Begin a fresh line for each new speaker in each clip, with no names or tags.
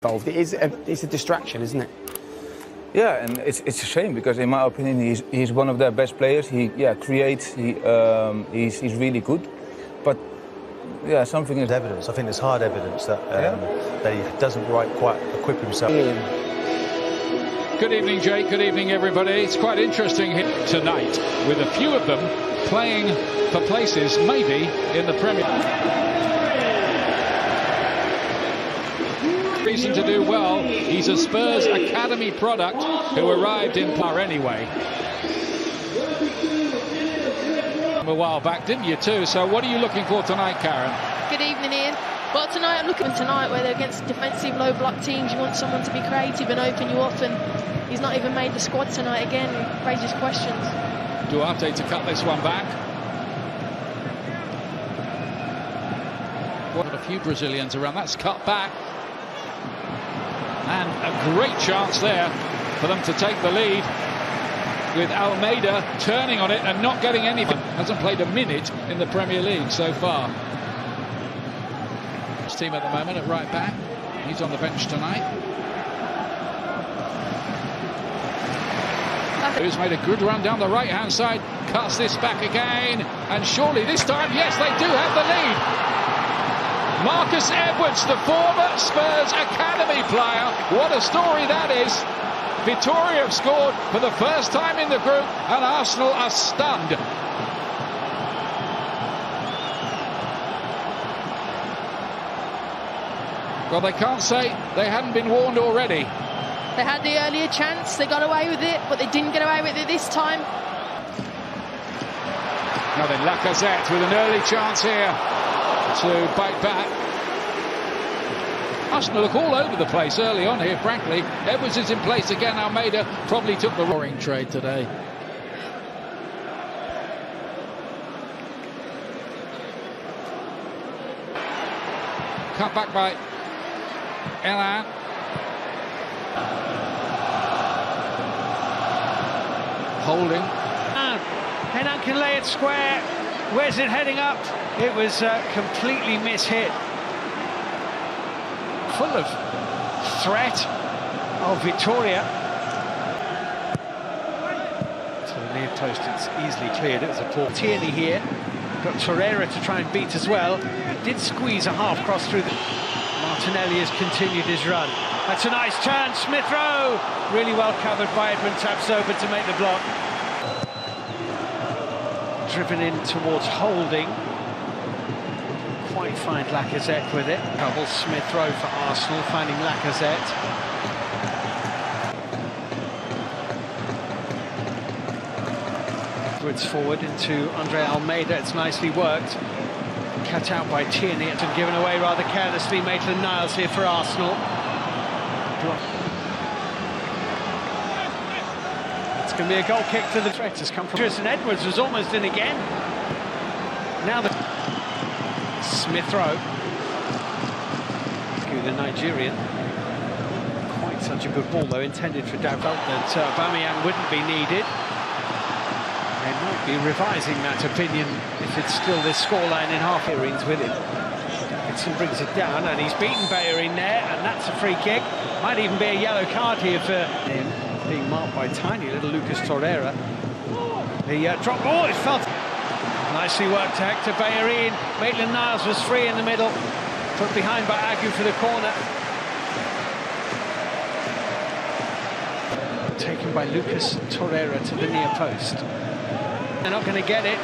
involved. It's a distraction, isn't it?
Yeah, and it's a shame because, in my opinion, he's one of their best players. He creates. He's really good, but yeah, something is
evidence. I think there's hard evidence that that he doesn't quite equip himself.
Good evening, Jake. Good evening, everybody. It's quite interesting here tonight, with a few of them playing for places maybe in the Premier League. Reason to do well. He's a Spurs academy product who arrived in Par anyway. A while back, didn't you too? So what are you looking for tonight, Karen?
Good evening, Ian. Well, tonight I'm looking tonight where they're against defensive low block teams. You want someone to be creative and open you up, and he's not even made the squad tonight again. It raises questions.
Duarte to cut this one back. What a few Brazilians around. That's cut back. And a great chance there for them to take the lead, with Almeida turning on it and not getting anything. Hasn't played a minute in the Premier League so far. His team at the moment at right back. He's on the bench tonight. Who's made a good run down the right-hand side. Cuts this back again. And surely this time, yes, they do have the lead. Marcus Edwards, the former Spurs academy player. What a story that is. Vitória have scored for the first time in the group, and Arsenal are stunned. Well, they can't say they hadn't been warned already.
They had the earlier chance, they got away with it, but they didn't get away with it this time.
Now then, Lacazette with an early chance here to bite back. Arsenal look all over the place early on here, frankly. Edwards is in place again. Almeida probably took the roaring trade today. Cut back by Elan. Holding.
Henan can lay it square. Where's it heading up? It was completely mishit. Full of threat of Vitória. To the near post, it's easily cleared. It was a poor Tierney here. Got Torreira to try and beat as well. He did squeeze a half cross through the... Martinelli has continued his run. That's a nice turn. Smith Rowe really well covered by Edmund Tapsoba to make the block. Driven in towards Holding. Quite find Lacazette with it. Trouble. Smith Rowe for Arsenal, finding Lacazette. Edwards forward into Andre Almeida. It's nicely worked. Cut out by Tierney and given away rather carelessly. Maitland-Niles here for Arsenal. It's going to be a goal kick to the threat. Has come from Tristan Edwards, was almost in again. Now the Smith Rowe, the Nigerian. Quite such a good ball though, intended for Davalt, that Aubameyang wouldn't be needed. They might be revising that opinion if it's still this scoreline in half. Bayerin's with him. Davidson brings it down and he's beaten Bayerin there, and that's a free kick. Might even be a yellow card here for him, being marked by tiny little Lucas Torreira. The drop ball, it felt nicely worked out to Bayerin. Maitland-Niles was free in the middle, put behind by Agu for the corner. Taken by Lucas Torreira to the near post. They're not going to get it.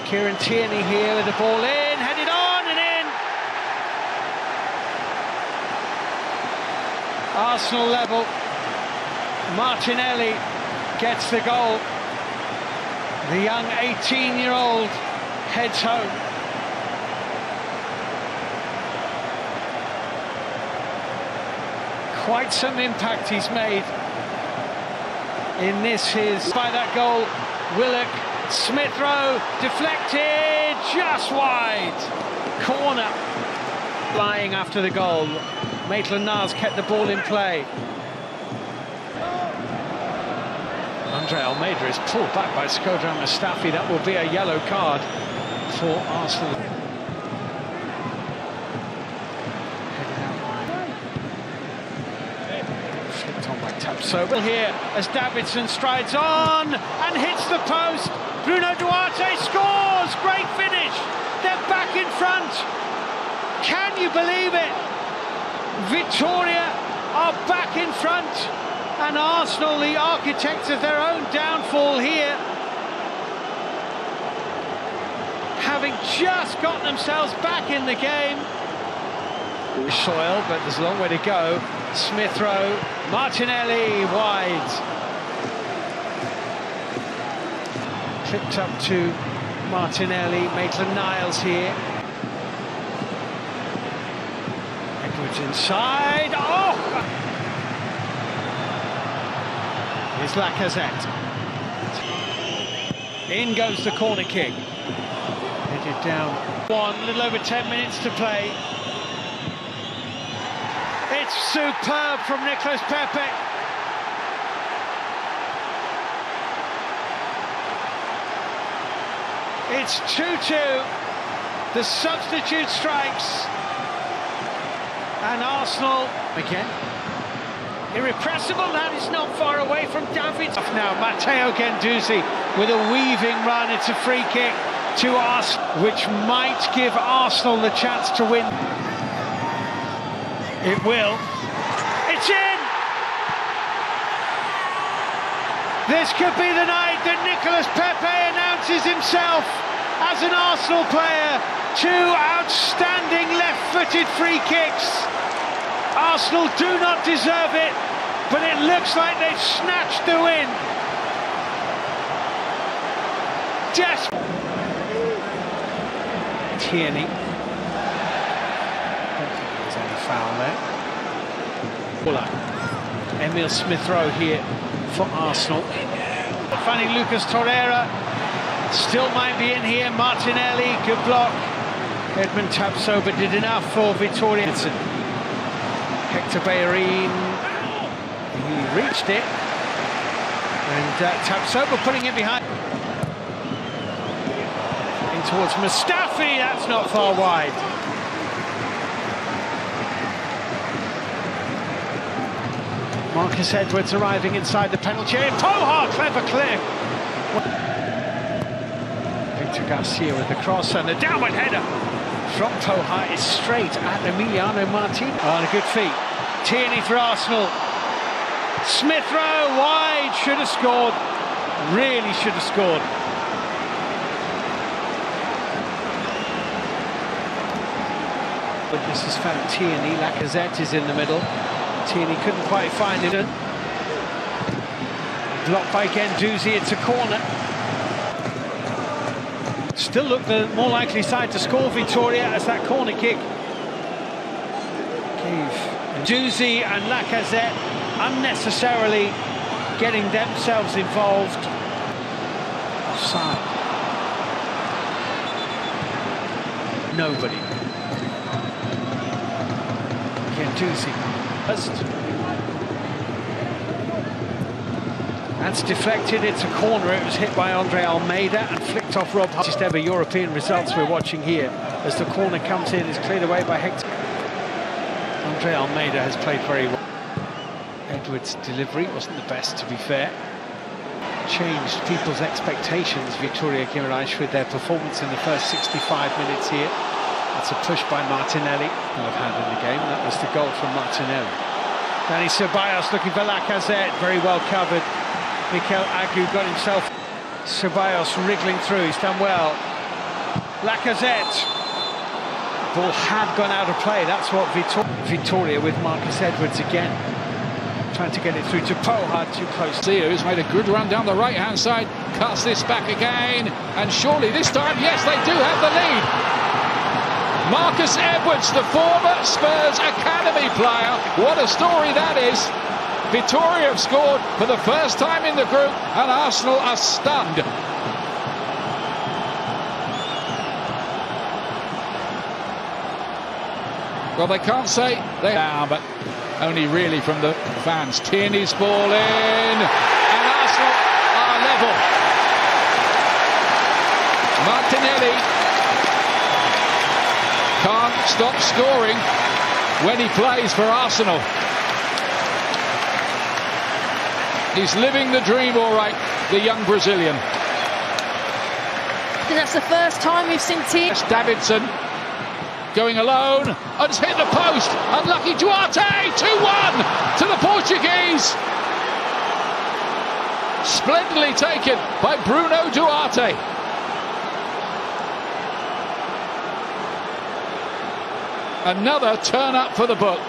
Kieran Tierney here with the ball in, headed on and in. Arsenal level. Martinelli gets the goal. The young 18-year-old heads home. Quite some impact he's made in this. By that goal, Willock, Smith Rowe, deflected, just wide. Corner. Flying after the goal. Maitland-Niles kept the ball in play. Andre Almeida is pulled back by Shkodran Mustafi. That will be a yellow card for Arsenal. Tapsoba here as Davidson strides on and hits the post. Bruno Duarte scores! Great finish! They're back in front! Can you believe it? Victoria are back in front, and Arsenal, the architects of their own downfall here, having just got themselves back in the game. Soil, but there's a long way to go. Smith Rowe, Martinelli wide. Clipped up to Martinelli, Maitland-Niles here. Edwards inside, oh! Here's Lacazette. In goes the corner kick. Headed down. A little over 10 minutes to play. It's superb from Nicolas Pepe. It's 2-2. The substitute strikes. And Arsenal again. Irrepressible, that is not far away from David. Now Matteo Guendouzi with a weaving run. It's a free kick to Arsenal, which might give Arsenal the chance to win. It will. It's in! This could be the night that Nicolas Pepe announces himself as an Arsenal player. Two outstanding left-footed free kicks. Arsenal do not deserve it, but it looks like they've snatched the win. Tierney. There's any foul there. Emile Smith-Rowe here for Arsenal. Fanny Lucas Torreira still might be in here. Martinelli, good block. Edmund Tapsoba did enough for Victoria. Hector Bellerin, he reached it. And Tapsoba putting it behind. In towards Mustafi, that's not far wide. Marcus Edwards arriving inside the penalty area. Toha, clever clear. Victor Garcia with the cross and the downward header from Toha is straight at Emiliano Martinez. On a good feet. Tierney for Arsenal. Smith Rowe wide, should have scored. Really should have scored. But this has found Tierney. Lacazette is in the middle. Tierney couldn't quite find it. Blocked by Guendouzi, it's a corner. Still look the more likely side to score, Victoria, as that corner kick gave Guendouzi and Lacazette unnecessarily getting themselves involved. Offside. Nobody. Guendouzi. That's deflected, it's a corner. It was hit by Andre Almeida and flicked off Rob. Just ever European results we're watching here as the corner comes in, is cleared away by Hector. Andre Almeida has played very well. Edwards' delivery wasn't the best, to be fair. Changed people's expectations, Victoria Guimaraes, with their performance in the first 65 minutes here. That's a push by Martinelli I've had in the game. That was the goal from Martinelli. Danny Ceballos looking for Lacazette, very well covered. Mikel Agu got himself. Ceballos wriggling through, he's done well. Lacazette. The ball had gone out of play, that's what Victoria with Marcus Edwards again. Trying to get it through to Pohad, too close.
Who's made a good run down the right-hand side, cuts this back again, and surely this time, yes, they do have the lead. Marcus Edwards, the former Spurs Academy player. What a story that is. Victoria have scored for the first time in the group, and Arsenal are stunned. Well, they can't say they are, but only really from the fans. Tierney's ball in, and Arsenal are level. Martinelli can't stop scoring when he plays for Arsenal. He's living the dream, all right, the young Brazilian.
I think that's the first time we've seen T.
Davidson going alone and it's hit the post. Unlucky Duarte, 2-1 to the Portuguese. Splendidly taken by Bruno Duarte. Another turn up for the book.